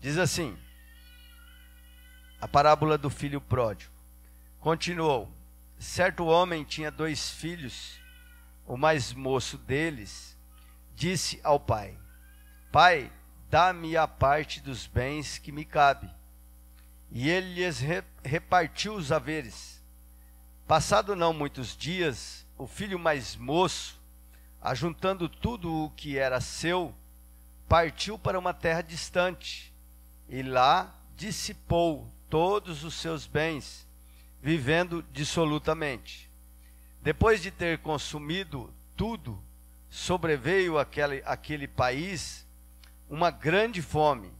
Diz assim, a parábola do filho pródigo. Continuou: certo homem tinha 2 filhos. O mais moço deles disse ao pai: Pai, dá-me a parte dos bens que me cabe. E ele lhes repartiu os haveres. Passado não muitos dias, o filho mais moço, ajuntando tudo o que era seu, partiu para uma terra distante, e lá dissipou todos os seus bens, vivendo dissolutamente. Depois de ter consumido tudo, sobreveio àquele país uma grande fome,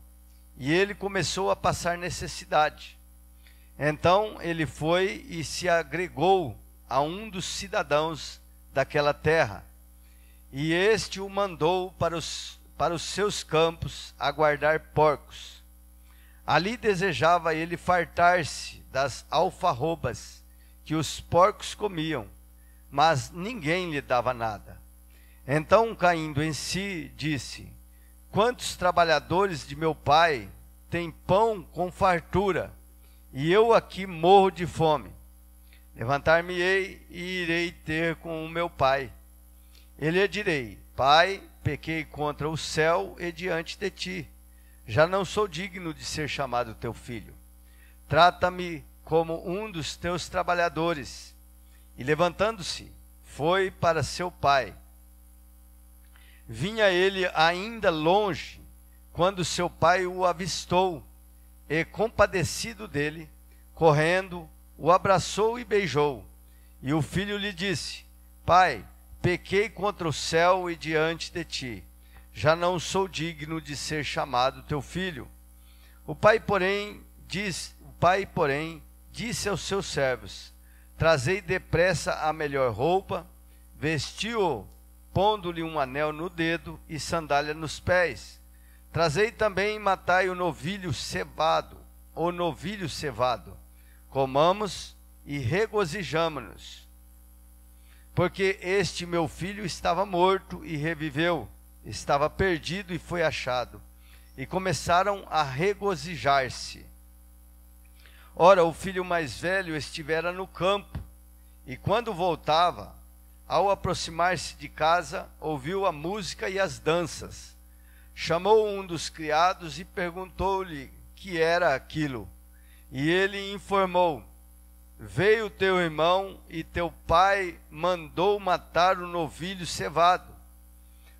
e ele começou a passar necessidade. Então ele foi e se agregou a um dos cidadãos daquela terra, e este o mandou para os seus campos a guardar porcos. Ali desejava ele fartar-se das alfarrobas que os porcos comiam, mas ninguém lhe dava nada. Então, caindo em si, disse: Quantos trabalhadores de meu pai têm pão com fartura, e eu aqui morro de fome? Levantar-me-ei e irei ter com o meu pai. Ele lhe direi: Pai, pequei contra o céu e diante de ti. Já não sou digno de ser chamado teu filho. Trata-me como um dos teus trabalhadores. E levantando-se, foi para seu pai. Vinha ele ainda longe, quando seu pai o avistou, e compadecido dele, correndo, o abraçou e beijou. E o filho lhe disse: Pai, pequei contra o céu e diante de ti. Já não sou digno de ser chamado teu filho. O pai, porém, disse aos seus servos: Trazei depressa a melhor roupa, vestiu-o, pondo-lhe um anel no dedo e sandália nos pés. Trazei também e matai o novilho cevado. Comamos e regozijamo-nos. Porque este meu filho estava morto e reviveu, estava perdido e foi achado. E começaram a regozijar-se. Ora, o filho mais velho estivera no campo, e quando voltava, ao aproximar-se de casa, ouviu a música e as danças. Chamou um dos criados e perguntou-lhe que era aquilo. E ele informou: Veio teu irmão e teu pai mandou matar o novilho cevado,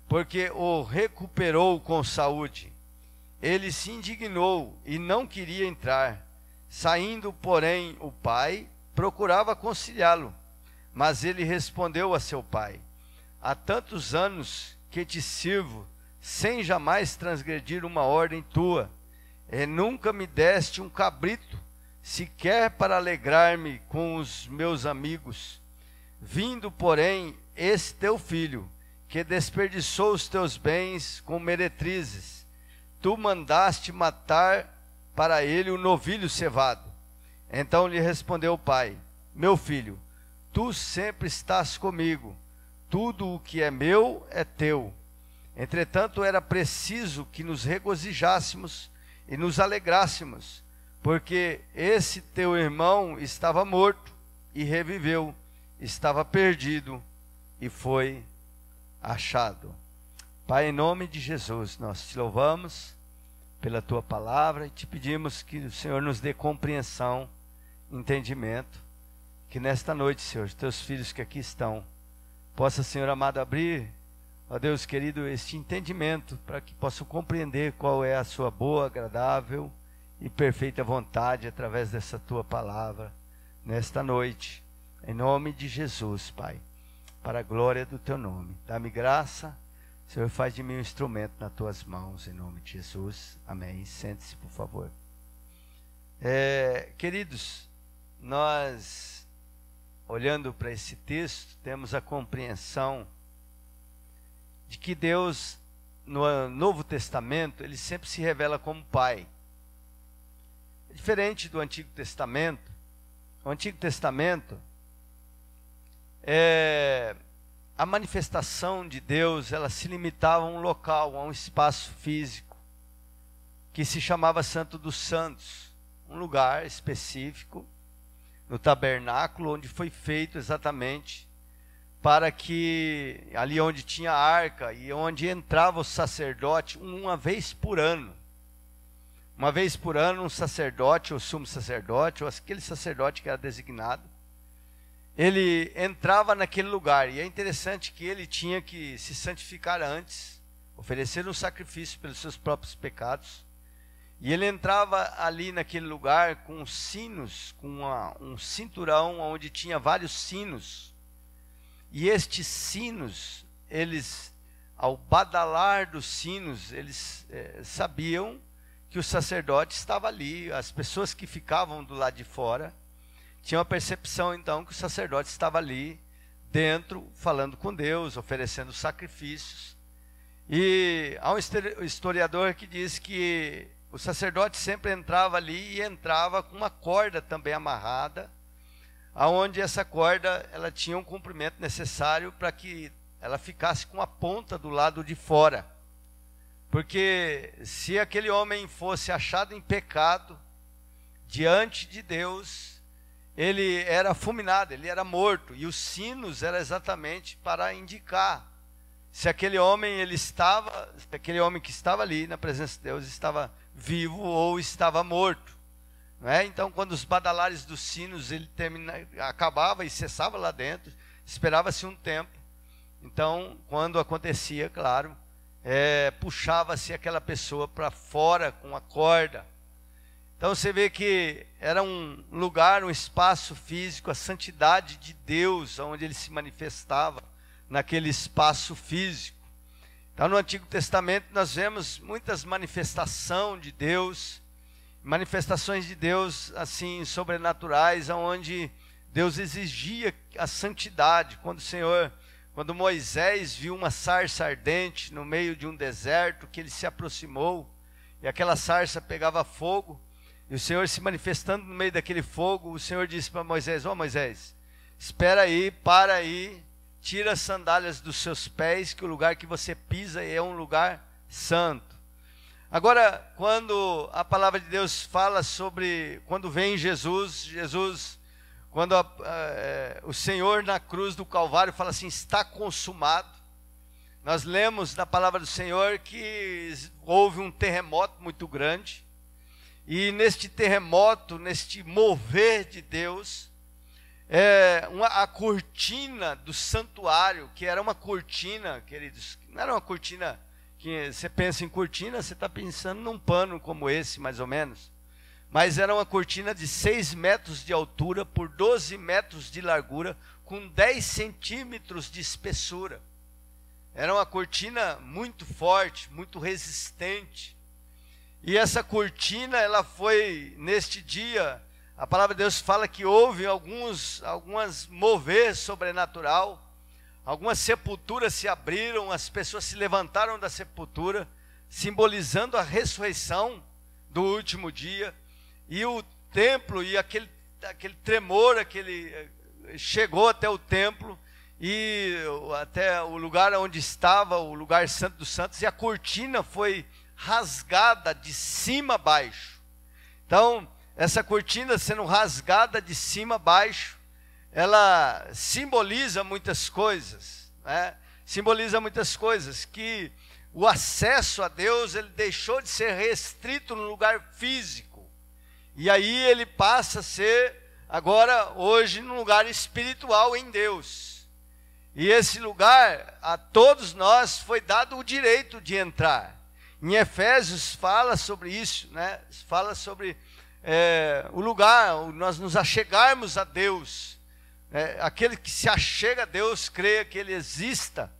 porque o recuperou com saúde. Ele se indignou e não queria entrar. Saindo, porém, o pai procurava conciliá-lo. Mas ele respondeu a seu pai: Há tantos anos que te sirvo, sem jamais transgredir uma ordem tua, e nunca me deste um cabrito, sequer para alegrar-me com os meus amigos. Vindo, porém, esse teu filho, que desperdiçou os teus bens com meretrizes, tu mandaste matar para ele o novilho cevado. Então lhe respondeu o pai: Meu filho, tu sempre estás comigo, tudo o que é meu é teu. Entretanto, era preciso que nos regozijássemos e nos alegrássemos, porque esse teu irmão estava morto e reviveu, estava perdido e foi achado. Pai, em nome de Jesus, nós te louvamos pela tua palavra e te pedimos que o Senhor nos dê compreensão, entendimento, que nesta noite, Senhor, teus filhos que aqui estão, possa, Senhor amado, abrir, ó Deus querido, este entendimento, para que possam compreender qual é a sua boa, agradável e perfeita vontade através dessa tua palavra, nesta noite, em nome de Jesus, Pai, para a glória do teu nome. Dá-me graça, Senhor, faz de mim um instrumento nas tuas mãos, em nome de Jesus, amém. Sente-se, por favor. Queridos, nós, olhando para esse texto, temos a compreensão de que Deus, no Novo Testamento, ele sempre se revela como Pai. Diferente do Antigo Testamento. O Antigo Testamento, a manifestação de Deus, ela se limitava a um local, a um espaço físico. que se chamava Santo dos Santos, um lugar específico no tabernáculo, onde foi feito exatamente para que, ali onde tinha a arca e onde entrava o sacerdote uma vez por ano. Uma vez por ano, um sacerdote, ou sumo sacerdote, ou aquele sacerdote que era designado, ele entrava naquele lugar. E é interessante que ele tinha que se santificar antes, oferecer um sacrifício pelos seus próprios pecados. E ele entrava ali naquele lugar com sinos, com um cinturão onde tinha vários sinos. E estes sinos, eles, ao badalar dos sinos, eles sabiam que o sacerdote estava ali. As pessoas que ficavam do lado de fora tinham a percepção então que o sacerdote estava ali dentro, falando com Deus, oferecendo sacrifícios. E há um historiador que diz que o sacerdote sempre entrava ali e entrava com uma corda também amarrada, aonde essa corda ela tinha um comprimento necessário para que ela ficasse com a ponta do lado de fora. Porque se aquele homem fosse achado em pecado diante de Deus, ele era fulminado, ele era morto. E os sinos eram exatamente para indicar se aquele homem aquele homem que estava ali na presença de Deus estava vivo ou estava morto. Não é? Então, quando os badalares dos sinos acabava e cessava lá dentro, esperava-se um tempo. Então, quando acontecia, claro, puxava-se aquela pessoa para fora com a corda. Então você vê que era um lugar, um espaço físico, a santidade de Deus, onde ele se manifestava naquele espaço físico. Então no Antigo Testamento nós vemos muitas manifestações de Deus assim sobrenaturais, onde Deus exigia a santidade. Quando Moisés viu uma sarça ardente no meio de um deserto, que ele se aproximou, e aquela sarça pegava fogo, e o Senhor se manifestando no meio daquele fogo, o Senhor disse para Moisés: Moisés, espera aí, para aí, tira as sandálias dos seus pés, que o lugar que você pisa é um lugar santo. Agora, quando a palavra de Deus fala sobre, quando vem Jesus, quando o Senhor na cruz do Calvário fala assim, está consumado. Nós lemos na palavra do Senhor que houve um terremoto muito grande. E neste terremoto, neste mover de Deus, a cortina do santuário, que era uma cortina, queridos, não era uma cortina que você pensa em cortina, você está pensando num pano como esse, mais ou menos. Mas era uma cortina de 6 metros de altura por 12 metros de largura, com 10 centímetros de espessura. Era uma cortina muito forte, muito resistente. E essa cortina, ela foi, neste dia, a palavra de Deus fala que houve algumas mover sobrenatural, algumas sepulturas se abriram, as pessoas se levantaram da sepultura, simbolizando a ressurreição do último dia. E o templo, e aquele tremor, chegou até o templo, e até o lugar onde estava, o lugar santo dos santos, e a cortina foi rasgada de cima a baixo. Então, essa cortina sendo rasgada de cima a baixo, ela simboliza muitas coisas, né? Simboliza muitas coisas, que o acesso a Deus, ele deixou de ser restrito no lugar físico, e aí ele passa a ser, agora, hoje, num lugar espiritual em Deus. E esse lugar, a todos nós, foi dado o direito de entrar. Em Efésios fala sobre isso, né? Fala sobre o lugar, nós nos achegarmos a Deus. Aquele que se achega a Deus, creia que Ele exista.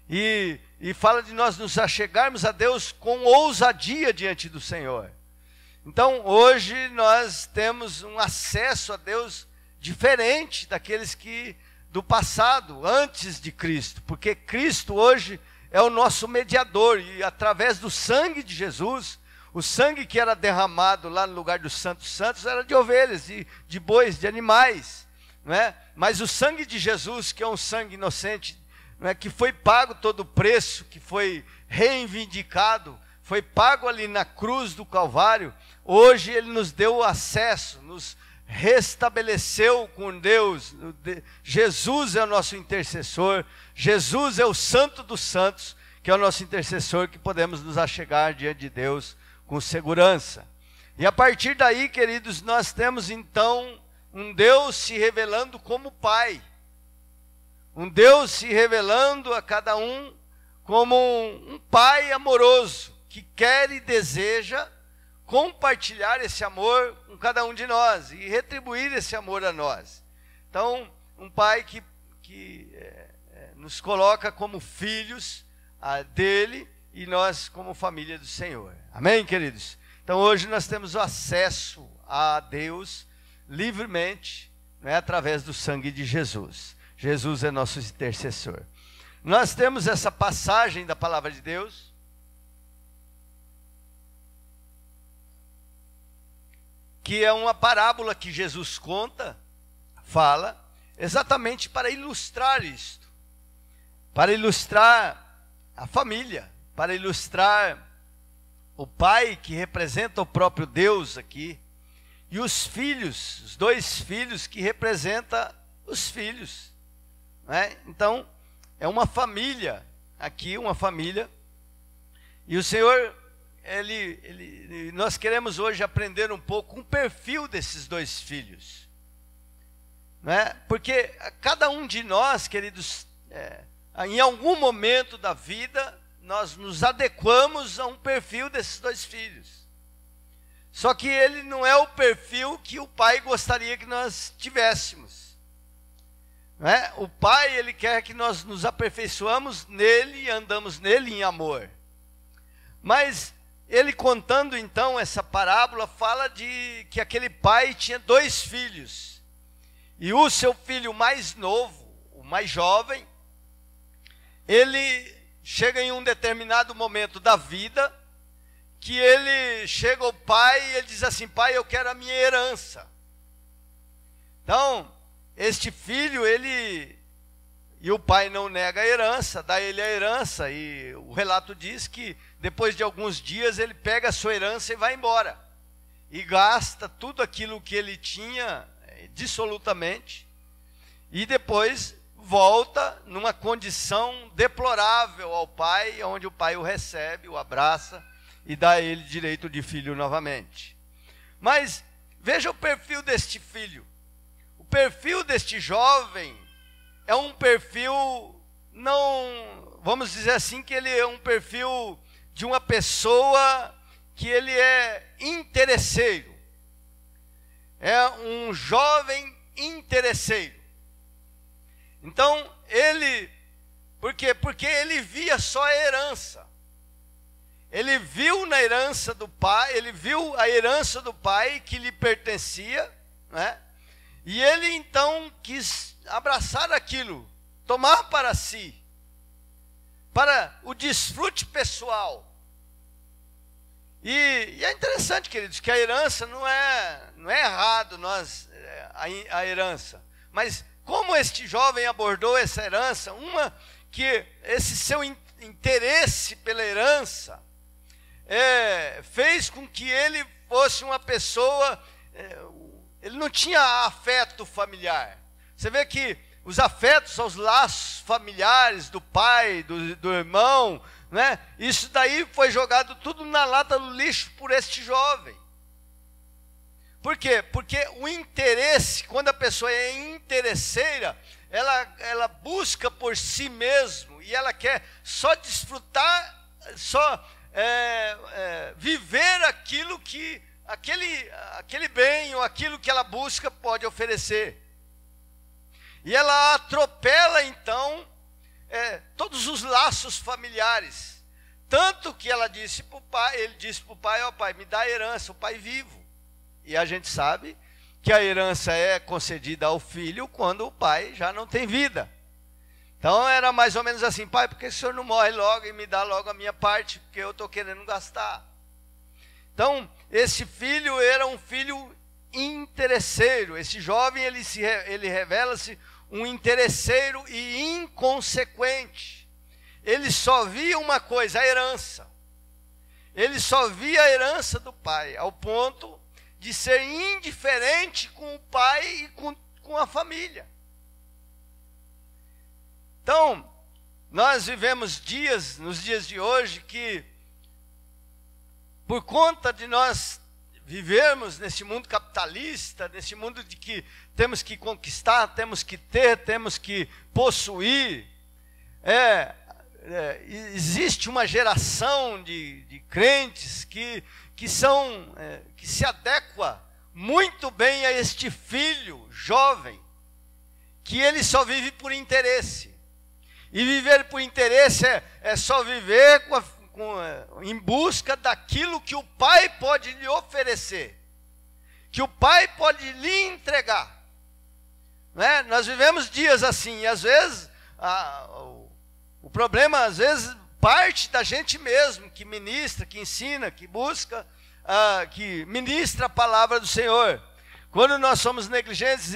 E fala de nós nos achegarmos a Deus com ousadia diante do Senhor. Então, hoje nós temos um acesso a Deus diferente daqueles do passado, antes de Cristo. Porque Cristo hoje é o nosso mediador, e através do sangue de Jesus, o sangue que era derramado lá no lugar dos santos santos, era de ovelhas, de bois, de animais, não é? Mas o sangue de Jesus, que é um sangue inocente, não é? Que foi pago todo o preço, que foi reivindicado, foi pago ali na cruz do Calvário, hoje Ele nos deu o acesso, nos restabeleceu com Deus. Jesus é o nosso intercessor, Jesus é o Santo dos Santos, que é o nosso intercessor, que podemos nos achegar diante de Deus com segurança. E a partir daí, queridos, nós temos então um Deus se revelando como Pai, um Deus se revelando a cada um como um Pai amoroso, que quer e deseja compartilhar esse amor com cada um de nós e retribuir esse amor a nós. Então, um Pai que nos coloca como filhos dele e nós como família do Senhor. Amém, queridos? Então, hoje nós temos o acesso a Deus livremente, né, através do sangue de Jesus. Jesus é nosso intercessor. Nós temos essa passagem da palavra de Deus, que é uma parábola que Jesus fala, exatamente para ilustrar isto, para ilustrar a família, para ilustrar o pai que representa o próprio Deus aqui, e os filhos, os dois filhos que representam os filhos, né? Então, é uma família, aqui uma família, e o Senhor, nós queremos hoje aprender um pouco com o perfil desses dois filhos, né? Porque cada um de nós, queridos, em algum momento da vida, nós nos adequamos a um perfil desses dois filhos. Só que ele não é o perfil que o pai gostaria que nós tivéssemos, né? O pai, ele quer que nós nos aperfeiçoamos nele e andamos nele em amor. Mas ele contando então essa parábola, fala de que aquele pai tinha dois filhos. E o seu filho mais novo, o mais jovem, ele chega em um determinado momento da vida, que ele chega ao pai e ele diz assim: pai, eu quero a minha herança. Então, este filho, e o pai não nega a herança, dá ele a herança, e o relato diz que depois de alguns dias ele pega a sua herança e vai embora, e gasta tudo aquilo que ele tinha dissolutamente, e depois volta numa condição deplorável ao pai, onde o pai o recebe, o abraça e dá a ele direito de filho novamente. Mas veja o perfil deste filho. O perfil deste jovem é um perfil, não, vamos dizer assim, que ele é um perfil de uma pessoa que ele é interesseiro. É um jovem interesseiro. Então, por quê? Porque ele via só a herança. Ele viu na herança do pai, ele viu a herança do pai que lhe pertencia, né? E ele então quis abraçar aquilo, tomar para si, para o desfrute pessoal. E é interessante, queridos, que a herança não é errado a herança, mas como este jovem abordou essa herança, que esse seu interesse pela herança fez com que ele fosse uma pessoa, ele não tinha afeto familiar. Você vê que os afetos aos laços familiares do pai, do irmão, né? Isso daí foi jogado tudo na lata do lixo por este jovem. Por quê? Porque o interesse, quando a pessoa é interesseira, ela busca por si mesmo e ela quer só desfrutar, só viver aquilo que aquele bem ou aquilo que ela busca pode oferecer. E ela atropela então todos os laços familiares, tanto que ela disse para o pai, ele disse para o pai: ó pai, me dá a herança, o pai vivo. E a gente sabe que a herança é concedida ao filho quando o pai já não tem vida. Então era mais ou menos assim: pai, por que o senhor não morre logo e me dá logo a minha parte, porque eu estou querendo gastar. Então esse filho era um filho interesseiro. Esse jovem, ele revela-se um interesseiro e inconsequente. Ele só via uma coisa: a herança. ele só via a herança do pai, ao ponto de ser indiferente com o pai e com a família. Então, nós vivemos nos dias de hoje, que por conta de nós vivermos nesse mundo capitalista, nesse mundo de que temos que conquistar, temos que ter, temos que possuir, existe uma geração de crentes que se adequa muito bem a este filho jovem, que ele só vive por interesse. E viver por interesse é só viver em busca daquilo que o pai pode lhe oferecer, que o pai pode lhe entregar. Né? Nós vivemos dias assim, e às vezes o problema, às vezes, parte da gente mesmo, que ministra, que ensina, que busca, que ministra a palavra do Senhor. Quando nós somos negligentes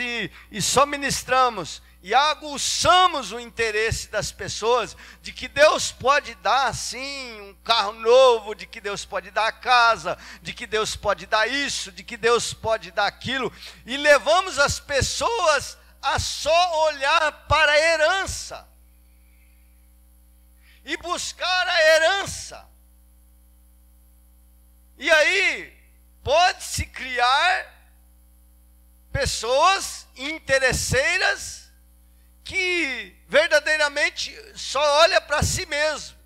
e só ministramos e aguçamos o interesse das pessoas, de que Deus pode dar, sim, um carro novo, de que Deus pode dar a casa, de que Deus pode dar isso, de que Deus pode dar aquilo, e levamos as pessoas a só olhar para a herança e buscar a herança. E aí pode-se criar pessoas interesseiras que verdadeiramente só olha para si mesmo.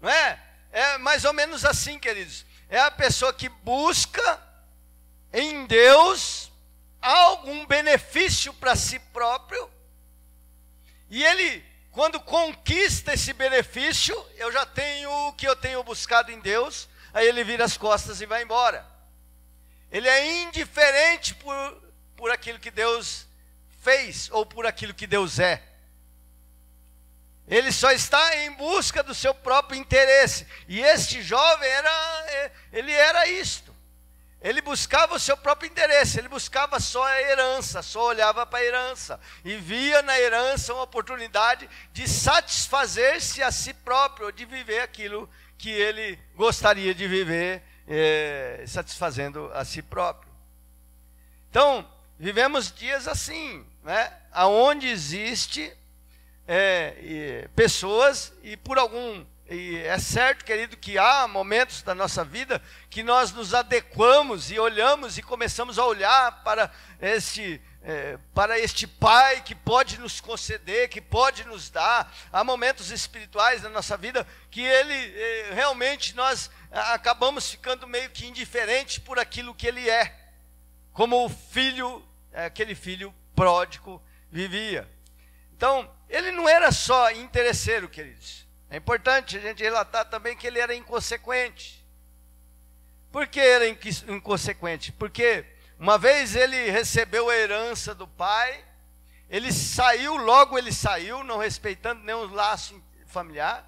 Não é? É mais ou menos assim, queridos. É a pessoa que busca em Deus algum benefício para si próprio, e ele, quando conquista esse benefício, eu já tenho o que eu tenho buscado em Deus, aí ele vira as costas e vai embora. Ele é indiferente por aquilo que Deus fez, ou por aquilo que Deus é. Ele só está em busca do seu próprio interesse. E este jovem era isto. Ele buscava o seu próprio interesse, ele buscava só a herança, só olhava para a herança, e via na herança uma oportunidade de satisfazer-se a si próprio, de viver aquilo que ele gostaria de viver, satisfazendo a si próprio. Então, vivemos dias assim, né? Onde existe pessoas, e é certo, querido, que há momentos da nossa vida que nós nos adequamos e olhamos e começamos a olhar para este Pai que pode nos conceder, que pode nos dar. Há momentos espirituais na nossa vida que realmente nós acabamos ficando meio que indiferentes por aquilo que Ele é, como o filho, aquele filho pródigo vivia. Então, ele não era só interesseiro, queridos. É importante a gente relatar também que ele era inconsequente. Por que era inconsequente? Porque uma vez ele recebeu a herança do pai, logo ele saiu, não respeitando nenhum laço familiar.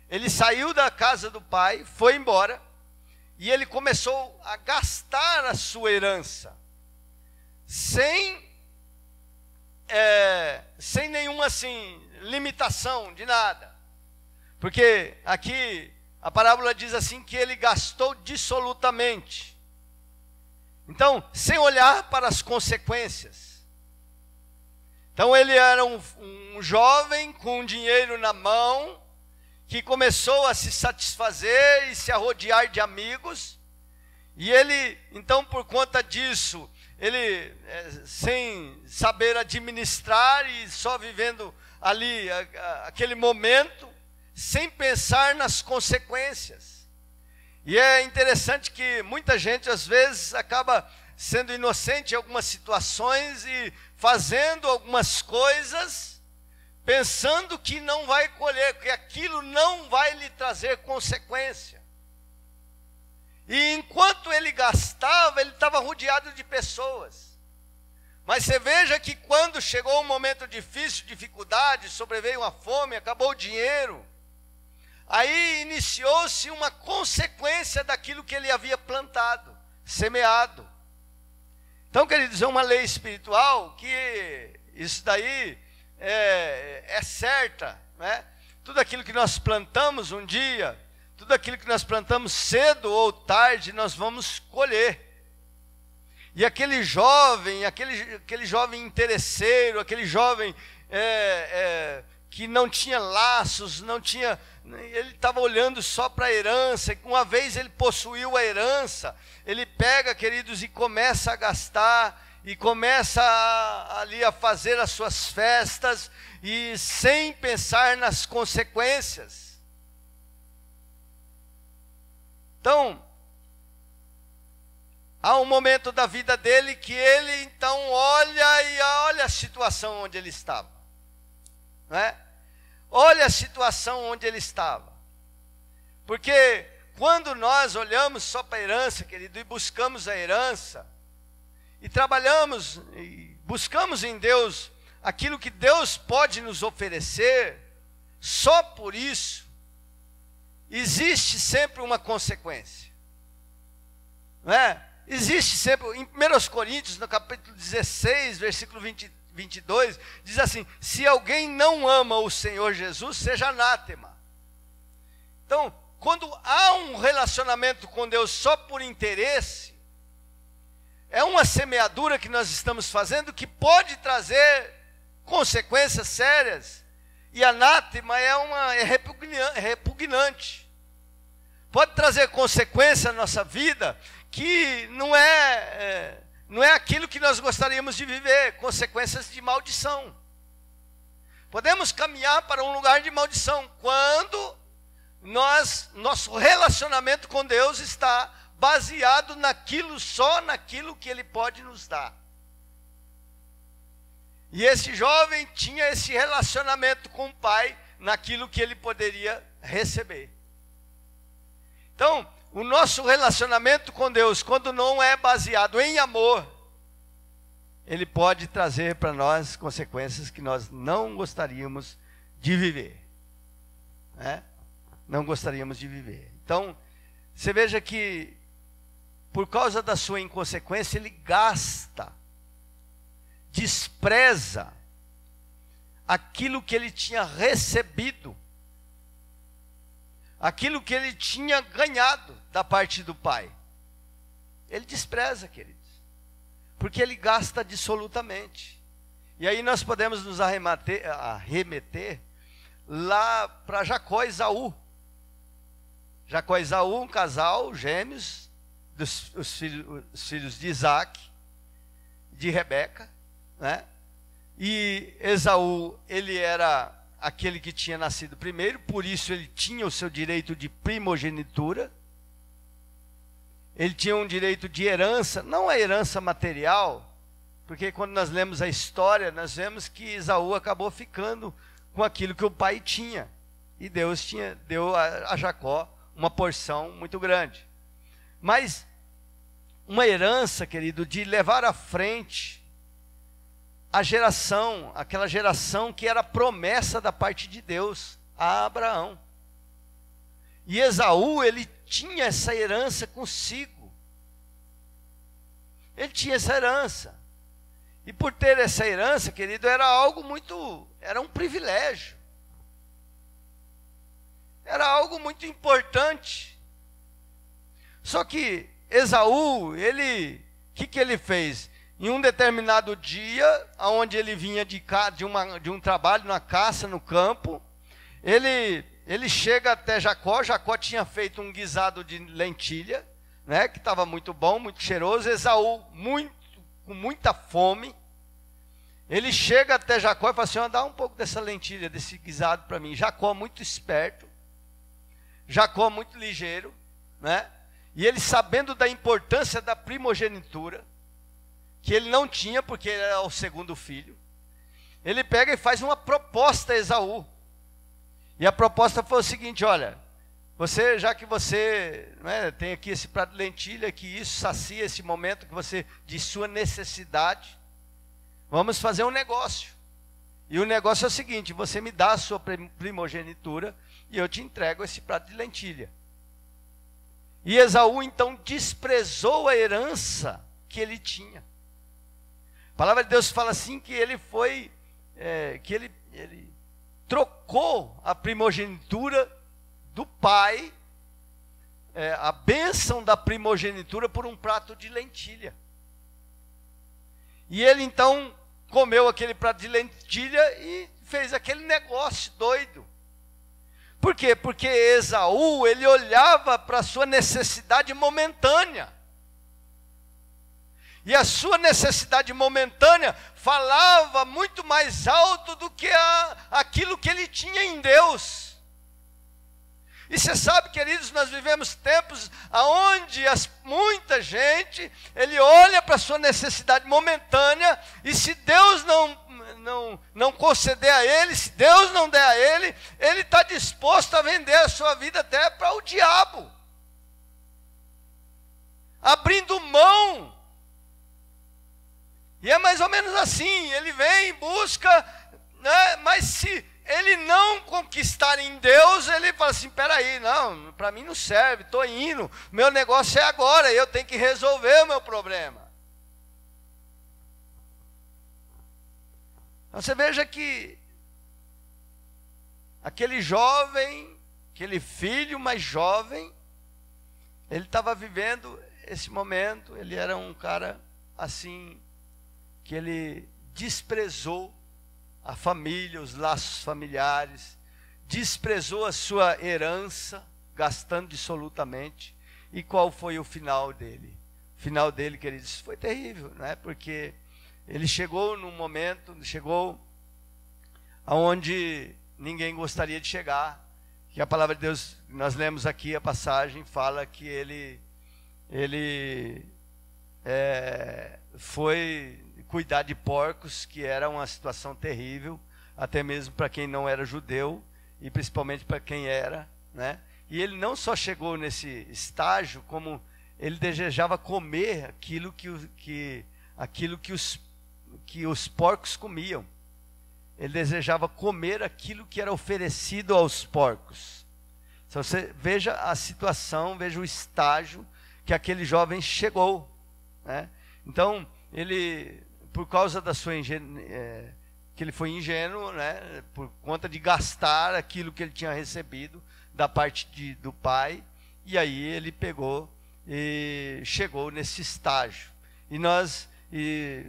Ele saiu da casa do pai, foi embora, e ele começou a gastar a sua herança, sem nenhuma limitação de nada. Porque aqui a parábola diz assim que ele gastou dissolutamente. Então, sem olhar para as consequências. Então ele era um jovem com dinheiro na mão, que começou a se satisfazer e se arrodear de amigos. E ele, então, por conta disso, ele sem saber administrar e só vivendo ali aquele momento, sem pensar nas consequências. E é interessante que muita gente às vezes acaba sendo inocente em algumas situações e fazendo algumas coisas, pensando que não vai colher, que aquilo não vai lhe trazer consequência. E enquanto ele gastava, ele estava rodeado de pessoas. Mas você veja que quando chegou um momento difícil, dificuldade, sobreveio uma fome, acabou o dinheiro, aí iniciou-se uma consequência daquilo que ele havia plantado, semeado. Então, queridos, é uma lei espiritual que isso daí é certa, né? Tudo aquilo que nós plantamos um dia, tudo aquilo que nós plantamos cedo ou tarde, nós vamos colher. E aquele jovem interesseiro, aquele jovem que não tinha laços, ele estava olhando só para a herança. E uma vez ele possuiu a herança, ele pega, queridos, e começa a gastar, e começa ali a fazer as suas festas, e sem pensar nas consequências. Então, há um momento da vida dele que ele então olha a situação onde ele estava, não é? Olha a situação onde ele estava. Porque quando nós olhamos só para a herança, querido, e buscamos a herança, e trabalhamos, e buscamos em Deus aquilo que Deus pode nos oferecer, só por isso, existe sempre uma consequência, não é? Existe sempre, em 1 Coríntios, no capítulo 16, versículo 22, diz assim: se alguém não ama o Senhor Jesus, seja anátema. Então, quando há um relacionamento com Deus só por interesse, é uma semeadura que nós estamos fazendo que pode trazer consequências sérias. E anátema é repugnante. Pode trazer consequência na nossa vida que não é aquilo que nós gostaríamos de viver, consequências de maldição. Podemos caminhar para um lugar de maldição quando nosso relacionamento com Deus está baseado só naquilo que Ele pode nos dar. E esse jovem tinha esse relacionamento com o pai naquilo que ele poderia receber. Então, o nosso relacionamento com Deus, quando não é baseado em amor, ele pode trazer para nós consequências que nós não gostaríamos de viver, né? Não gostaríamos de viver. Então, você veja que, por causa da sua inconsequência, ele despreza aquilo que ele tinha recebido, aquilo que ele tinha ganhado da parte do pai. Ele despreza, queridos, porque ele gasta dissolutamente. E aí nós podemos nos arremeter lá para Jacó e Esaú. Jacó e Esaú, um casal, gêmeos, os filhos de Isaac, de Rebeca, né? E Esaú, ele era aquele que tinha nascido primeiro, por isso ele tinha o seu direito de primogenitura. Ele tinha um direito de herança, não a herança material, porque quando nós lemos a história, nós vemos que Esaú acabou ficando com aquilo que o pai tinha, e Deus deu a Jacó uma porção muito grande. Mas uma herança, querido, de levar à frente aquela geração que era promessa da parte de Deus a Abraão. E Esaú, ele tinha essa herança consigo. Ele tinha essa herança. E por ter essa herança, querido, era um privilégio. Era algo muito importante. Só que Esaú, o que ele fez? Em um determinado dia, onde ele vinha de um trabalho na caça, no campo, ele chega até Jacó. Jacó tinha feito um guisado de lentilha, né, que estava muito bom, muito cheiroso. Esaú, com muita fome, ele chega até Jacó e fala assim: dá um pouco dessa lentilha, desse guisado para mim. Jacó muito esperto, Jacó muito ligeiro, né? E ele, sabendo da importância da primogenitura, que ele não tinha, porque ele era o segundo filho, ele pega e faz uma proposta a Esaú. E a proposta foi o seguinte: olha, já que você, né, tem aqui esse prato de lentilha, que isso sacia esse momento de sua necessidade, vamos fazer um negócio. E o negócio é o seguinte: você me dá a sua primogenitura e eu te entrego esse prato de lentilha. E Esaú então desprezou a herança que ele tinha. A palavra de Deus fala assim que ele trocou a primogenitura do pai a bênção da primogenitura por um prato de lentilha. E ele então comeu aquele prato de lentilha e fez aquele negócio doido. Por quê? Porque Esaú, ele olhava para a sua necessidade momentânea. E a sua necessidade momentânea falava muito mais alto do que aquilo que ele tinha em Deus. E você sabe, queridos, nós vivemos tempos onde muita gente, ele olha para a sua necessidade momentânea, e se Deus não conceder a ele, se Deus não der a ele, ele está disposto a vender a sua vida até para o diabo, abrindo mão. E é mais ou menos assim, ele vem, busca, né, mas se ele não conquistar em Deus, ele fala assim, peraí, não, para mim não serve, estou indo, meu negócio é agora, eu tenho que resolver o meu problema. Então você veja que aquele jovem, aquele filho mais jovem, ele estava vivendo esse momento, ele era um cara assim, que ele desprezou a família, os laços familiares, desprezou a sua herança, gastando dissolutamente. E qual foi o final dele? O final dele, queridos, foi terrível, né? Porque ele chegou num momento, chegou aonde ninguém gostaria de chegar, que a palavra de Deus, nós lemos aqui a passagem, fala que ele foi cuidar de porcos, que era uma situação terrível, até mesmo para quem não era judeu, e principalmente para quem era, né? E ele não só chegou nesse estágio, como ele desejava comer aquilo que os porcos comiam. Ele desejava comer aquilo que era oferecido aos porcos. Então você veja a situação, veja o estágio que aquele jovem chegou, né? Então ele, por causa da sua que ele foi ingênuo, né, por conta de gastar aquilo que ele tinha recebido da parte do pai, e aí ele pegou e chegou nesse estágio. E nós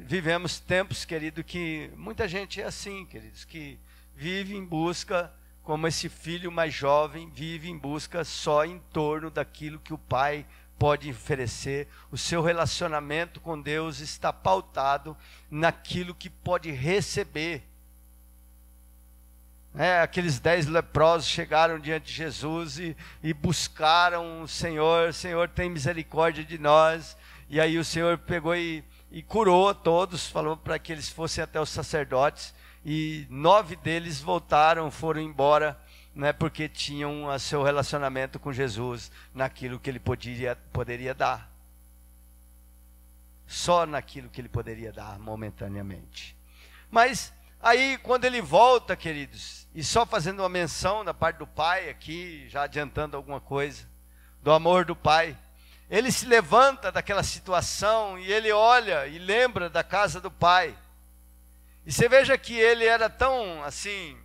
vivemos tempos, querido, que muita gente é assim, queridos, que vive em busca, como esse filho mais jovem, vive em busca só em torno daquilo que o pai pode oferecer. O seu relacionamento com Deus está pautado naquilo que pode receber. Aqueles 10 leprosos chegaram diante de Jesus e buscaram o Senhor. Senhor, tem misericórdia de nós. E aí o Senhor pegou e curou a todos, falou para que eles fossem até os sacerdotes, e 9 deles voltaram, foram embora, né, porque tinham o seu relacionamento com Jesus naquilo que ele poderia dar. Só naquilo que ele poderia dar momentaneamente. Mas aí quando ele volta, queridos, e só fazendo uma menção da parte do pai aqui, já adiantando alguma coisa, do amor do pai, ele se levanta daquela situação e ele olha e lembra da casa do pai. E você veja que ele era tão assim,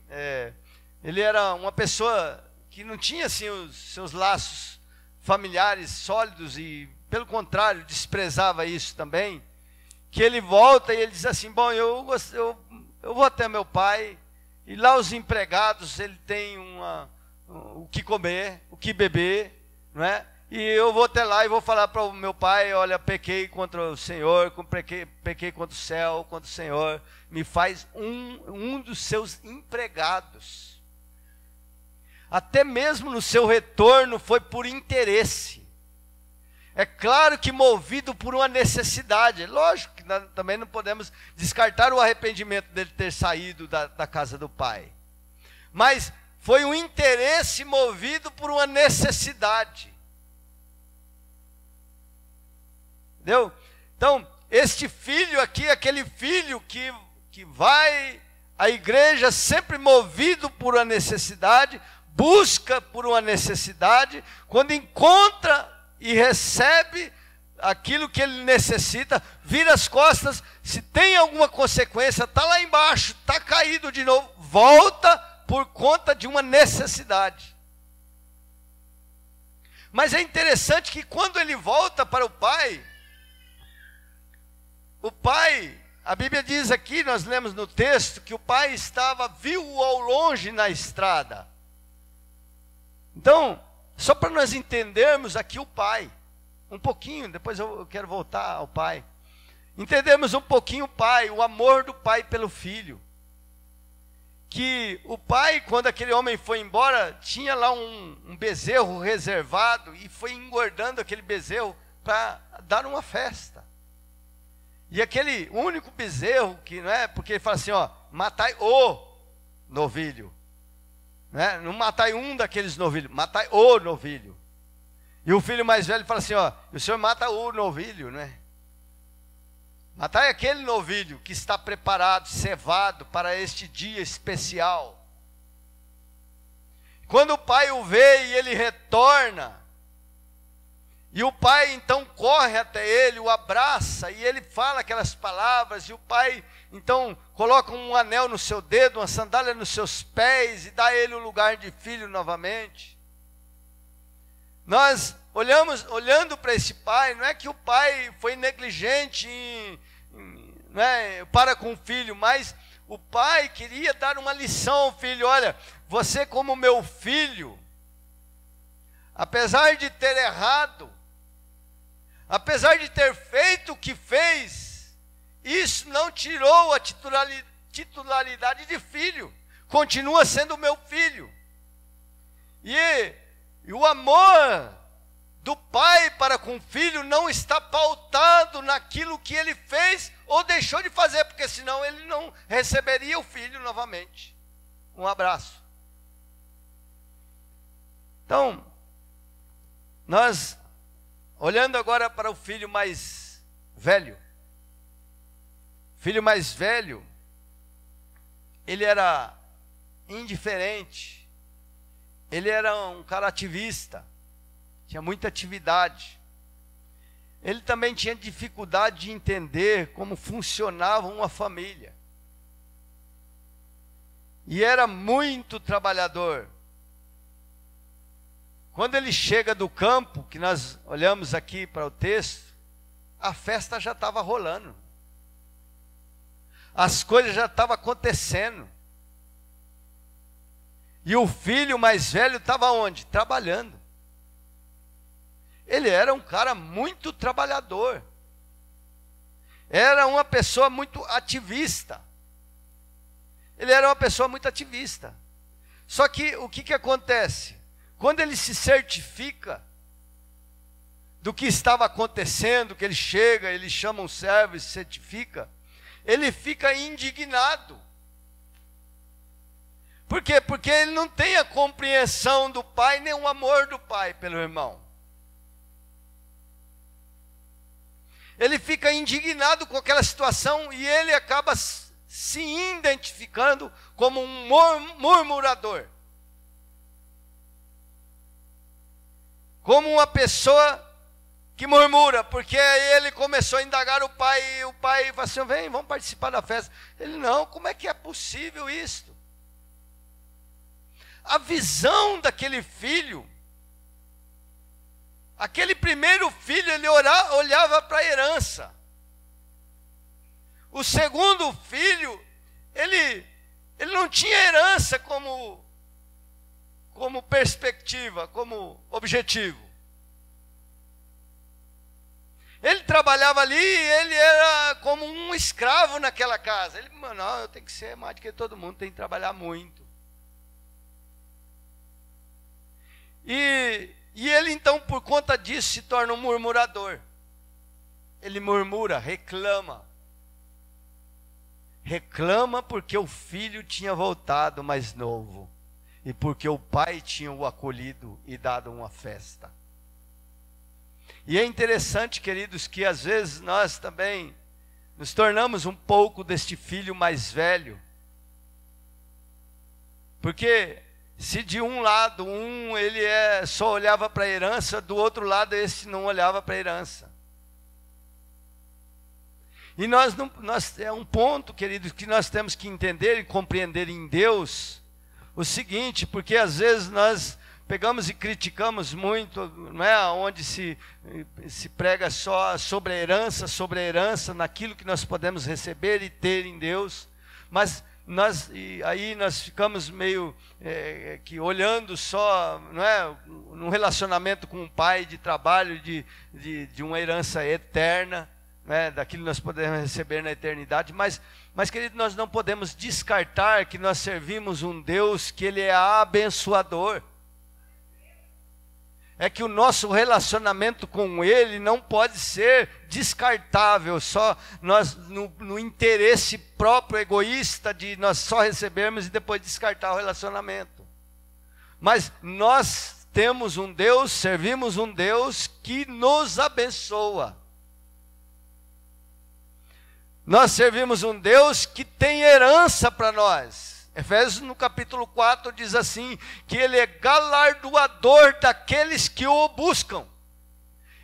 ele era uma pessoa que não tinha assim os seus laços familiares sólidos, e pelo contrário, desprezava isso também, que ele volta e ele diz assim, bom, eu vou até meu pai, e lá os empregados, ele tem o que comer, o que beber, não é? E eu vou até lá e vou falar para o meu pai, olha, pequei contra o Senhor, pequei contra o céu, contra o Senhor, me faz um dos seus empregados. Até mesmo no seu retorno foi por interesse. É claro que movido por uma necessidade. Lógico que nós também não podemos descartar o arrependimento dele ter saído da casa do pai. Mas foi um interesse movido por uma necessidade. Entendeu? Então, este filho aqui, aquele filho que vai à igreja sempre movido por uma necessidade, busca por uma necessidade, quando encontra e recebe aquilo que ele necessita, vira as costas, se tem alguma consequência, está lá embaixo, está caído de novo, volta por conta de uma necessidade. Mas é interessante que quando ele volta para o pai, a Bíblia diz aqui, nós lemos no texto, que o pai viu-o ao longe na estrada. Então, só para nós entendermos aqui o pai, um pouquinho, depois eu quero voltar ao pai. Entendemos um pouquinho o pai, o amor do pai pelo filho. Que o pai, quando aquele homem foi embora, tinha lá um bezerro reservado e foi engordando aquele bezerro para dar uma festa. E aquele único bezerro, que não é, porque ele fala assim, ó, matai o novilho. Né? Não matai um daqueles novilhos, matai o novilho. E o filho mais velho fala assim, ó, o senhor mata o novilho, né? Matai aquele novilho que está preparado, cevado para este dia especial. Quando o pai o vê e ele retorna, e o pai então corre até ele, o abraça, e ele fala aquelas palavras, e o pai então coloca um anel no seu dedo, uma sandália nos seus pés, e dá a ele o lugar de filho novamente. Nós olhando para esse pai, não é que o pai foi negligente para com o filho, mas o pai queria dar uma lição ao filho. Olha, você como meu filho, apesar de ter errado, apesar de ter feito o que fez, isso não tirou a titularidade de filho, continua sendo meu filho. E o amor do pai para com o filho não está pautado naquilo que ele fez ou deixou de fazer, porque senão ele não receberia o filho novamente. Um abraço. Então, nós, olhando agora para o filho mais velho, ele era indiferente, ele era um cara ativista, tinha muita atividade. Ele também tinha dificuldade de entender como funcionava uma família. E era muito trabalhador. Quando ele chega do campo, que nós olhamos aqui para o texto, a festa já estava rolando. As coisas já estavam acontecendo. E o filho mais velho estava onde? Trabalhando. Ele era um cara muito trabalhador. Era uma pessoa muito ativista. Ele era uma pessoa muito ativista. Só que o que acontece? Quando ele se certifica do que estava acontecendo, que ele chega, ele chama um servo e se certifica, ele fica indignado. Por quê? Porque ele não tem a compreensão do pai, nem o amor do pai pelo irmão. Ele fica indignado com aquela situação e ele acaba se identificando como um murmurador. Como uma pessoa que murmura, porque aí ele começou a indagar o pai, e o pai falou assim, vem, vamos participar da festa. Ele, não, como é que é possível isto? A visão daquele filho, aquele primeiro filho, ele olhava para a herança. O segundo filho, ele não tinha herança como perspectiva, como objetivo. Ele trabalhava ali e ele era como um escravo naquela casa. Ele, não, eu tenho que ser mais do que todo mundo, tem que trabalhar muito. E ele então, por conta disso, se torna um murmurador. Ele murmura, reclama. Reclama porque o filho tinha voltado mais novo. E porque o pai tinha o acolhido e dado uma festa. E é interessante, queridos, que às vezes nós também nos tornamos um pouco deste filho mais velho. Porque se de um lado, ele só olhava para a herança, do outro lado esse não olhava para a herança. E é um ponto, queridos, que nós temos que entender e compreender em Deus, o seguinte, porque às vezes nós pegamos e criticamos muito, não é? Onde se prega só sobre a herança, naquilo que nós podemos receber e ter em Deus, mas aí nós ficamos meio que olhando só, não é? Num relacionamento com um pai de trabalho, de uma herança eterna, né, daquilo que nós podemos receber na eternidade, mas querido, nós não podemos descartar que nós servimos um Deus que Ele é abençoador. É que o nosso relacionamento com Ele não pode ser descartável, só nós no interesse próprio, egoísta, de nós só recebermos e depois descartar o relacionamento. Mas nós temos um Deus, servimos um Deus que nos abençoa. Nós servimos um Deus que tem herança para nós. Efésios no capítulo 4 diz assim, que Ele é galardoador daqueles que o buscam.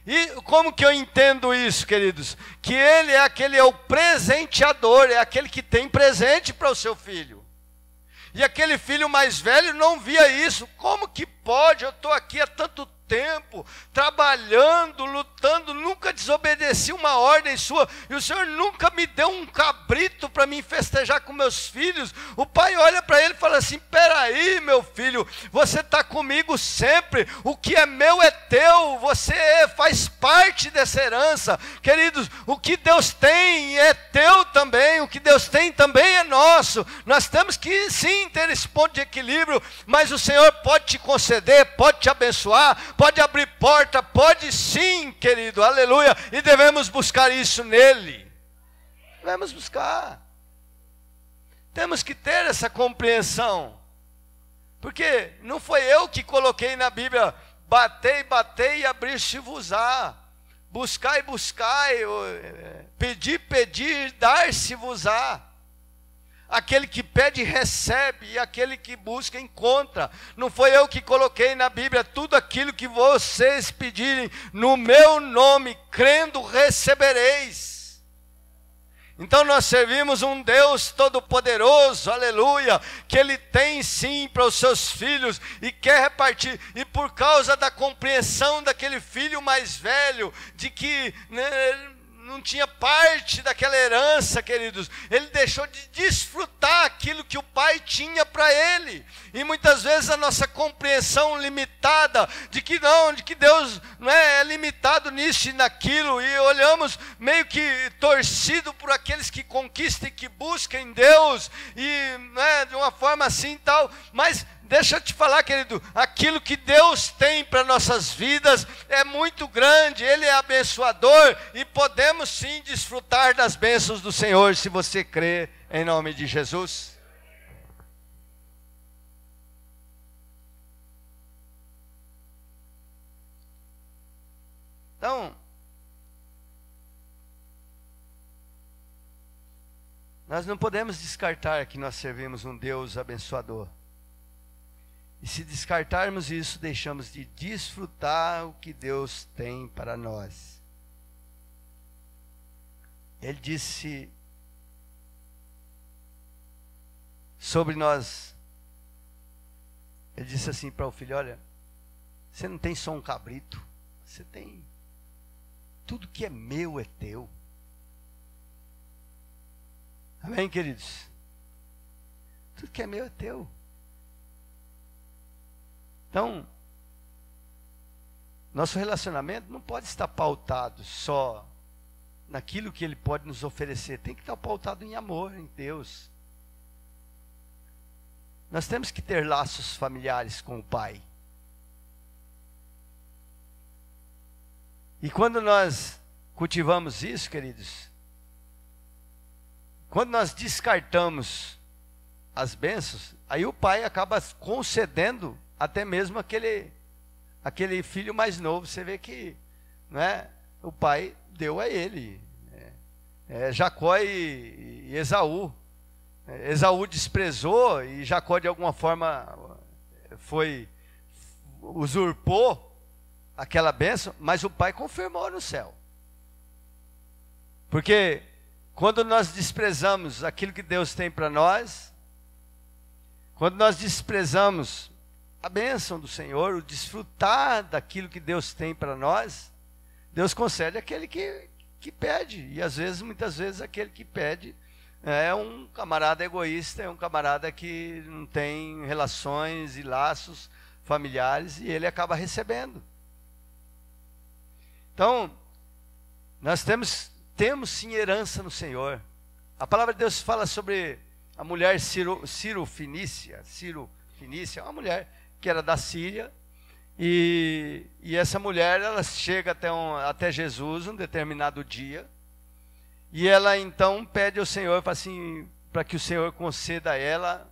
E como que eu entendo isso, queridos? Que Ele é o presenteador, é aquele que tem presente para o seu filho. E aquele filho mais velho não via isso. Como que pode? Eu estou aqui há tanto tempo, trabalhando, lutando, nunca desobedeci uma ordem sua, e o Senhor nunca me deu um cabrito para me festejar com meus filhos. O pai olha para ele e fala assim, peraí meu filho, você está comigo sempre, o que é meu é teu, você faz parte dessa herança. Queridos, o que Deus tem é teu também, o que Deus tem também é nosso. Nós temos que sim ter esse ponto de equilíbrio, mas o Senhor pode te conceder, pode te abençoar, pode abrir porta, pode sim, querido, aleluia, e devemos buscar isso nele. Devemos buscar. Temos que ter essa compreensão, porque não foi eu que coloquei na Bíblia, batei, batei e abrir-se-vos-á, buscai, buscai, pedir, pedir, dar-se-vos-á. Aquele que pede recebe, e aquele que busca encontra. Não foi eu que coloquei na Bíblia, tudo aquilo que vocês pedirem no meu nome, crendo recebereis. Então nós servimos um Deus todo-poderoso, aleluia, que Ele tem sim para os seus filhos e quer repartir. E por causa da compreensão daquele filho mais velho, de que não tinha parte daquela herança, queridos, ele deixou de desfrutar aquilo que o pai tinha para ele. E muitas vezes a nossa compreensão limitada, de que Deus não é limitado nisso e naquilo, e olhamos meio que torcido por aqueles que conquistam e que buscam Deus, e de uma forma assim e tal, mas deixa eu te falar, querido, aquilo que Deus tem para nossas vidas é muito grande, Ele é abençoador, e podemos sim desfrutar das bênçãos do Senhor, se você crê, em nome de Jesus. Então, nós não podemos descartar que nós servimos um Deus abençoador. E se descartarmos isso, deixamos de desfrutar o que Deus tem para nós. Ele disse sobre nós, ele disse assim para o filho, olha, você não tem só um cabrito, você tem, tudo que é meu é teu. Amém, queridos? Tudo que é meu é teu. Então, nosso relacionamento não pode estar pautado só naquilo que Ele pode nos oferecer. Tem que estar pautado em amor, em Deus. Nós temos que ter laços familiares com o Pai. E quando nós cultivamos isso, queridos, quando nós descartamos as bênçãos, aí o Pai acaba concedendo até mesmo aquele filho mais novo. Você vê que o pai deu a ele, Jacó e Esaú. Esaú desprezou e Jacó de alguma forma usurpou aquela bênção, mas o pai confirmou no céu. Porque quando nós desprezamos aquilo que Deus tem para nós, quando nós desprezamos a bênção do Senhor, o desfrutar daquilo que Deus tem para nós, Deus concede àquele que pede. E às vezes, muitas vezes, aquele que pede é um camarada egoísta, é um camarada que não tem relações e laços familiares, e ele acaba recebendo. Então, nós temos sim herança no Senhor. A palavra de Deus fala sobre a mulher Ciro Fenícia, uma mulher que era da Síria, e essa mulher, ela chega até Jesus um determinado dia, e ela então pede ao Senhor assim, para que o Senhor conceda a ela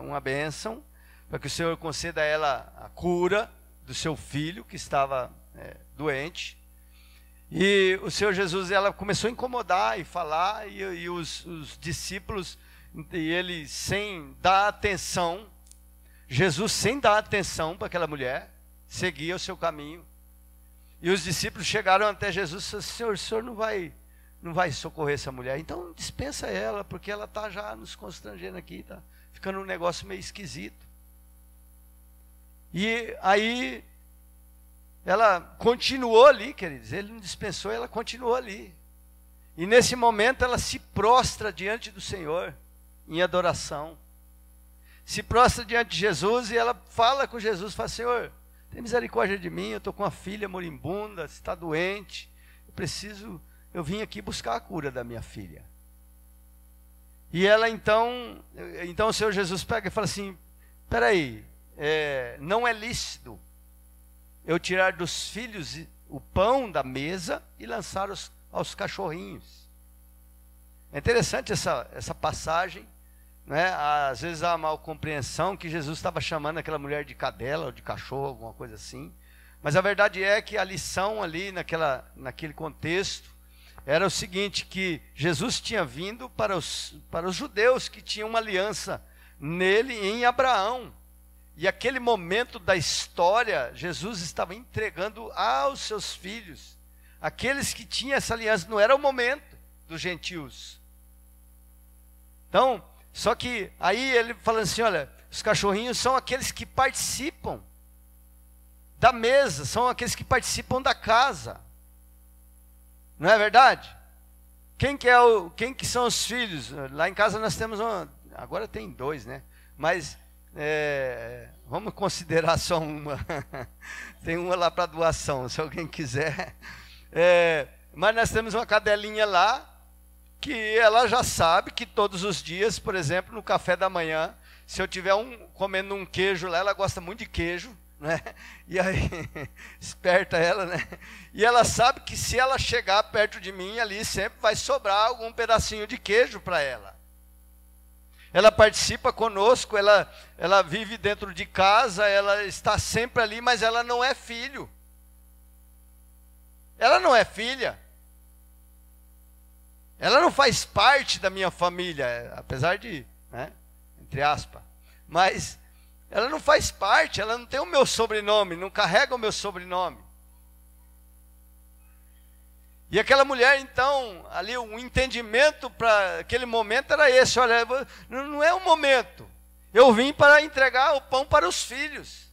uma bênção, para que o Senhor conceda a ela a cura do seu filho que estava doente. E o Senhor Jesus, ela começou a incomodar e falar, e os discípulos, e ele sem dar atenção, Jesus sem dar atenção para aquela mulher, seguia o seu caminho. E os discípulos chegaram até Jesus e falaram: o Senhor não vai socorrer essa mulher, então dispensa ela, porque ela está já nos constrangendo aqui, está ficando um negócio meio esquisito. E aí ela continuou ali, queridos, ele não dispensou, ela continuou ali. E nesse momento ela se prostra diante do Senhor, em adoração. Se prostra diante de Jesus e ela fala com Jesus, fala: Senhor, tem misericórdia de mim, eu estou com uma filha moribunda, está doente, eu vim aqui buscar a cura da minha filha. E ela então o Senhor Jesus pega e fala assim: espera aí, não é lícito eu tirar dos filhos o pão da mesa e lançar aos cachorrinhos. É interessante essa passagem, né? Às vezes há mal compreensão que Jesus estava chamando aquela mulher de cadela ou de cachorro, alguma coisa assim. Mas a verdade é que a lição ali naquele contexto era o seguinte, que Jesus tinha vindo para os judeus que tinham uma aliança nele em Abraão. E aquele momento da história, Jesus estava entregando aos seus filhos, aqueles que tinham essa aliança. Não era o momento dos gentios. Então, só que aí ele falando assim: olha, os cachorrinhos são aqueles que participam da mesa, são aqueles que participam da casa. Não é verdade? Quem que são os filhos? Lá em casa nós temos agora tem 2, né? Mas vamos considerar só uma. Tem uma lá para doação, se alguém quiser. Mas nós temos uma cadelinha lá, que ela já sabe que todos os dias, por exemplo, no café da manhã, se eu tiver comendo um queijo lá, ela gosta muito de queijo, né? E aí, esperta ela, né? E ela sabe que se ela chegar perto de mim, ali sempre vai sobrar algum pedacinho de queijo para ela. Ela participa conosco, ela vive dentro de casa, ela está sempre ali, mas ela não é filho. Ela não é filha. Ela não faz parte da minha família, apesar de, né, entre aspas, mas ela não faz parte, ela não tem o meu sobrenome, não carrega o meu sobrenome. E aquela mulher, então, ali o entendimento para aquele momento era esse: olha, não é o momento, eu vim para entregar o pão para os filhos.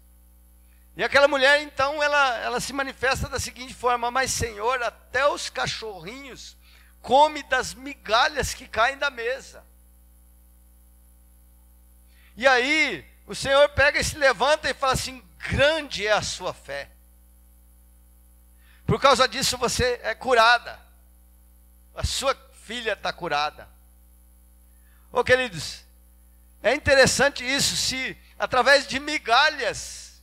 E aquela mulher, então, ela se manifesta da seguinte forma: mas Senhor, até os cachorrinhos come das migalhas que caem da mesa. E aí o Senhor pega e se levanta e fala assim: grande é a sua fé, por causa disso você é curada, a sua filha está curada. Ô queridos, é interessante isso. Se através de migalhas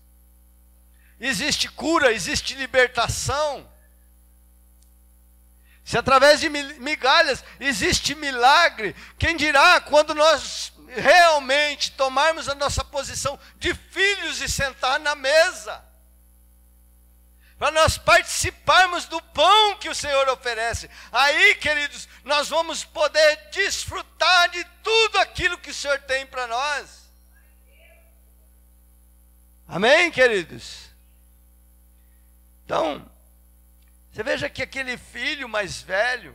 existe cura, existe libertação, se através de migalhas existe milagre, quem dirá quando nós realmente tomarmos a nossa posição de filhos e sentar na mesa, para nós participarmos do pão que o Senhor oferece. Aí, queridos, nós vamos poder desfrutar de tudo aquilo que o Senhor tem para nós. Amém, queridos? Então, você veja que aquele filho mais velho,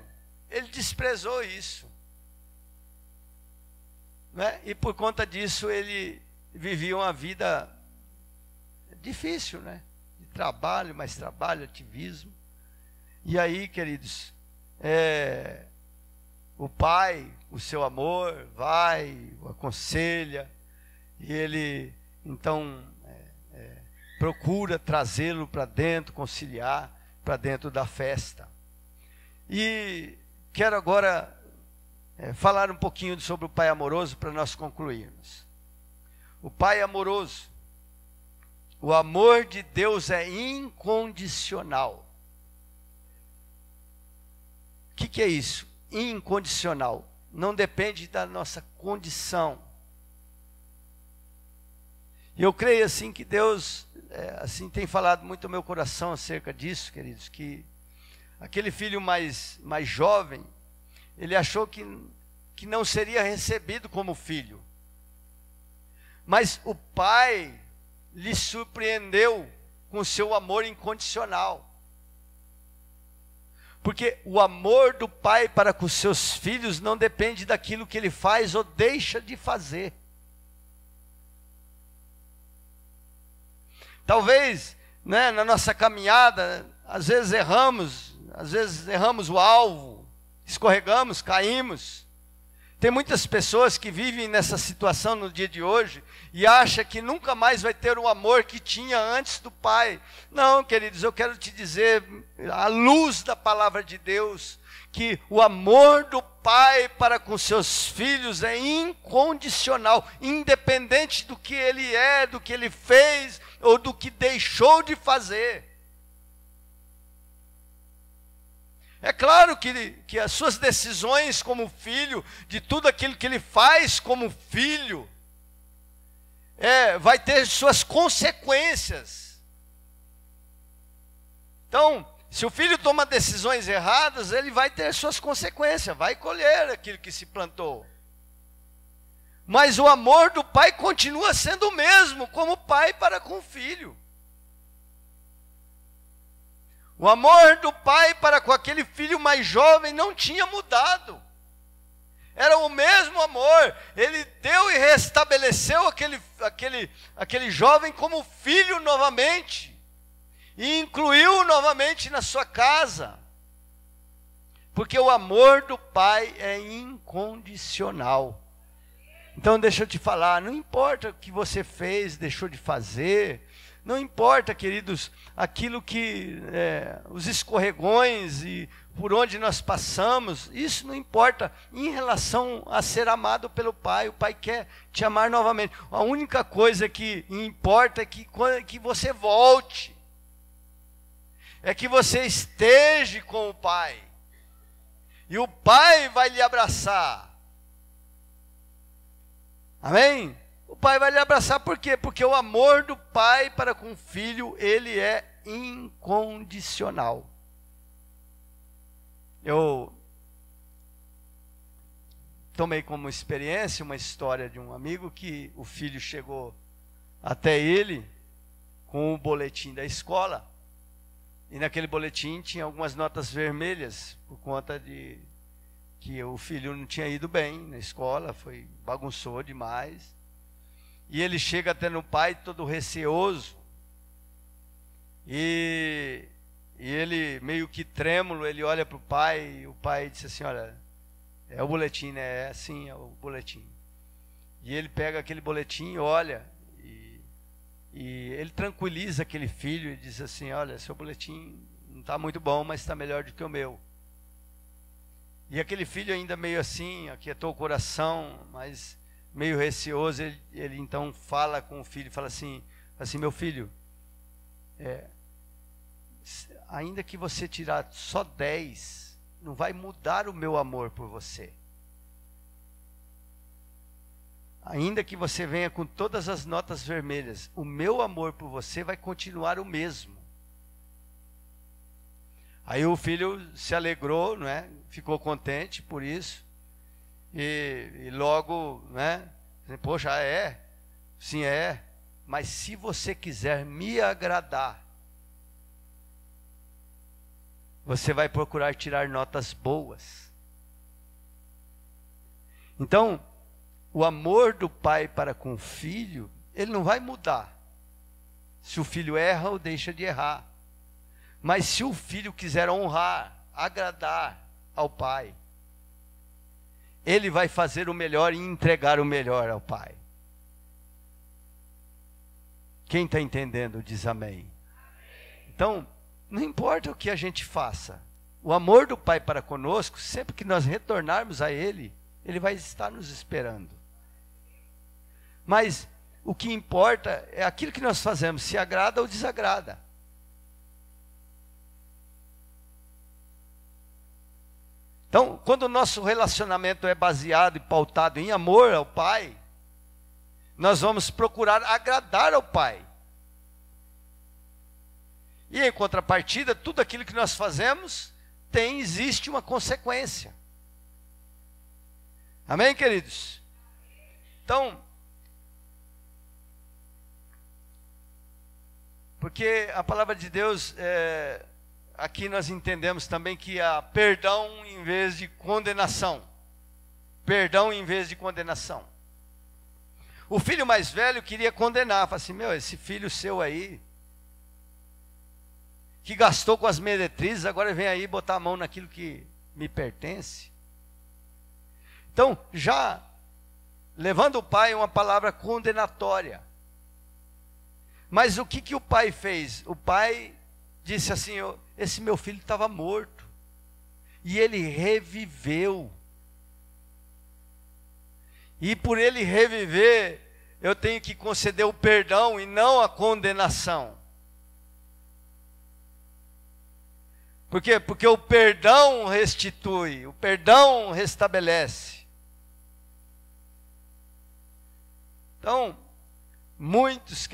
ele desprezou isso, né? E por conta disso ele vivia uma vida difícil, né? De trabalho, mais trabalho, ativismo. E aí, queridos, o pai, o seu amor, vai, o aconselha, e ele, então, procura trazê-lo para dentro, conciliar, para dentro da festa. E quero agora falar um pouquinho sobre o pai amoroso para nós concluirmos. O pai amoroso, o amor de Deus é incondicional. O que é isso? Incondicional. Não depende da nossa condição. E eu creio assim que Deus assim tem falado muito ao meu coração acerca disso, queridos, que aquele filho mais jovem, ele achou que não seria recebido como filho. Mas o pai lhe surpreendeu com o seu amor incondicional. Porque o amor do pai para com seus filhos não depende daquilo que ele faz ou deixa de fazer. Talvez, né, na nossa caminhada, às vezes erramos o alvo, escorregamos, caímos. Tem muitas pessoas que vivem nessa situação no dia de hoje e acham que nunca mais vai ter o amor que tinha antes do pai. Não, queridos, eu quero te dizer, à luz da palavra de Deus, que o amor do pai para com seus filhos é incondicional, independente do que ele é, do que ele fez ou do que deixou de fazer. É claro que as suas decisões como filho, de tudo aquilo que ele faz como filho, vai ter suas consequências. Então, se o filho toma decisões erradas, ele vai ter suas consequências, vai colher aquilo que se plantou. Mas o amor do pai continua sendo o mesmo, como pai para com o filho. O amor do pai para com aquele filho mais jovem não tinha mudado. Era o mesmo amor. Ele deu e restabeleceu aquele jovem como filho novamente. E incluiu novamente na sua casa. Porque o amor do pai é incondicional. Então deixa eu te falar, não importa o que você fez, deixou de fazer. Não importa, queridos, aquilo que, os escorregões e por onde nós passamos, isso não importa em relação a ser amado pelo Pai. O Pai quer te amar novamente. A única coisa que importa é que você volte, é que você esteja com o Pai, e o Pai vai lhe abraçar. Amém? O pai vai lhe abraçar, por quê? Porque o amor do pai para com o filho, ele é incondicional. Eu tomei como experiência uma história de um amigo que o filho chegou até ele com o boletim da escola, e naquele boletim tinha algumas notas vermelhas, por conta de que o filho não tinha ido bem na escola, bagunçou demais. E ele chega até no pai todo receoso, e ele meio que trêmulo, ele olha para o pai, e o pai disse assim: olha, é o boletim, né? Sim, é o boletim. E ele pega aquele boletim, olha, e ele tranquiliza aquele filho e diz assim: olha, seu boletim não está muito bom, mas está melhor do que o meu. E aquele filho ainda meio assim, aquietou o coração, mas meio receoso, ele então fala com o filho, fala assim, meu filho, ainda que você tirar só 10, não vai mudar o meu amor por você. Ainda que você venha com todas as notas vermelhas, o meu amor por você vai continuar o mesmo. Aí o filho se alegrou, não é? Ficou contente por isso. E logo, né? Poxa, sim é, mas se você quiser me agradar, você vai procurar tirar notas boas. Então, o amor do pai para com o filho, ele não vai mudar. se o filho erra ou deixa de errar. Mas se o filho quiser honrar, agradar ao pai, ele vai fazer o melhor e entregar o melhor ao pai. Quem está entendendo diz amém. Então, não importa o que a gente faça, o amor do pai para conosco, sempre que nós retornarmos a ele, ele vai estar nos esperando. Mas o que importa é aquilo que nós fazemos, se agrada ou desagrada. Então, quando o nosso relacionamento é baseado e pautado em amor ao pai, nós vamos procurar agradar ao pai. E em contrapartida, tudo aquilo que nós fazemos, existe uma consequência. Amém, queridos? Então, porque a palavra de Deus, aqui nós entendemos também que há perdão em vez de condenação. Perdão em vez de condenação. O filho mais velho queria condenar, falou assim, esse filho seu aí, que gastou com as meretrizes, agora vem aí botar a mão naquilo que me pertence. Então, já levando o pai uma palavra condenatória. Mas o que o pai fez? O pai disse assim, esse meu filho estava morto, e ele reviveu. E por ele reviver, eu tenho que conceder o perdão e não a condenação. Por quê? Porque o perdão restitui, o perdão restabelece. Então, muitas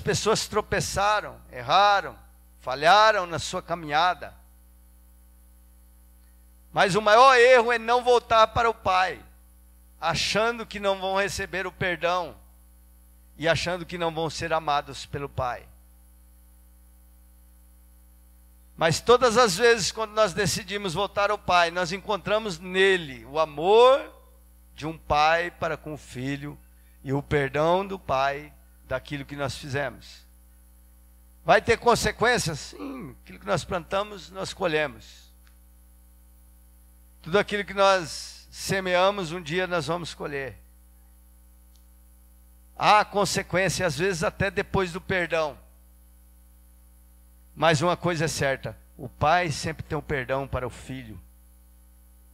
pessoas tropeçaram, erraram, falharam na sua caminhada. Mas o maior erro é não voltar para o pai, achando que não vão receber o perdão e achando que não vão ser amados pelo pai. Mas todas as vezes quando nós decidimos voltar ao pai, nós encontramos nele o amor de um pai para com o filho e o perdão do pai daquilo que nós fizemos. Vai ter consequências? Sim, aquilo que nós plantamos, nós colhemos. Tudo aquilo que nós semeamos, um dia nós vamos colher. Há consequência, às vezes até depois do perdão. Mas uma coisa é certa, o pai sempre tem um perdão para o filho,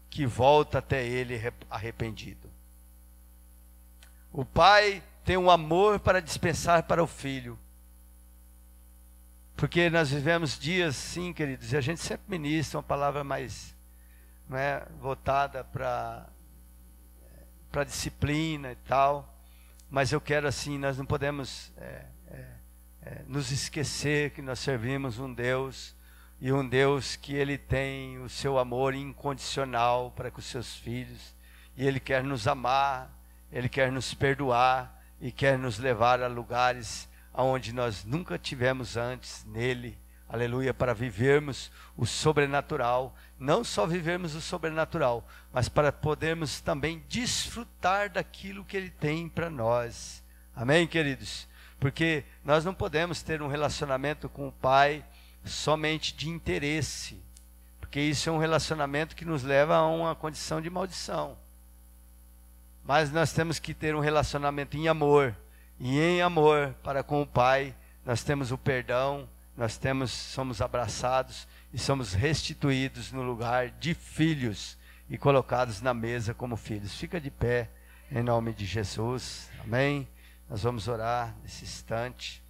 que volta até ele arrependido. O pai tem um amor para dispensar para o filho. Porque nós vivemos dias, sim, queridos, e a gente sempre ministra uma palavra mais voltada para disciplina e tal. Mas eu quero assim, nós não podemos nos esquecer que nós servimos um Deus, e um Deus que Ele tem o seu amor incondicional para com os seus filhos, e Ele quer nos amar, Ele quer nos perdoar, e quer nos levar a lugares aonde nós nunca tivemos antes nele, aleluia, para vivermos o sobrenatural, não só vivermos o sobrenatural, mas para podermos também desfrutar daquilo que Ele tem para nós, amém, queridos? Porque nós não podemos ter um relacionamento com o Pai somente de interesse, porque isso é um relacionamento que nos leva a uma condição de maldição. Mas nós temos que ter um relacionamento em amor, e em amor para com o Pai, nós temos o perdão, somos abraçados e somos restituídos no lugar de filhos e colocados na mesa como filhos. Fica de pé em nome de Jesus, amém? Nós vamos orar nesse instante.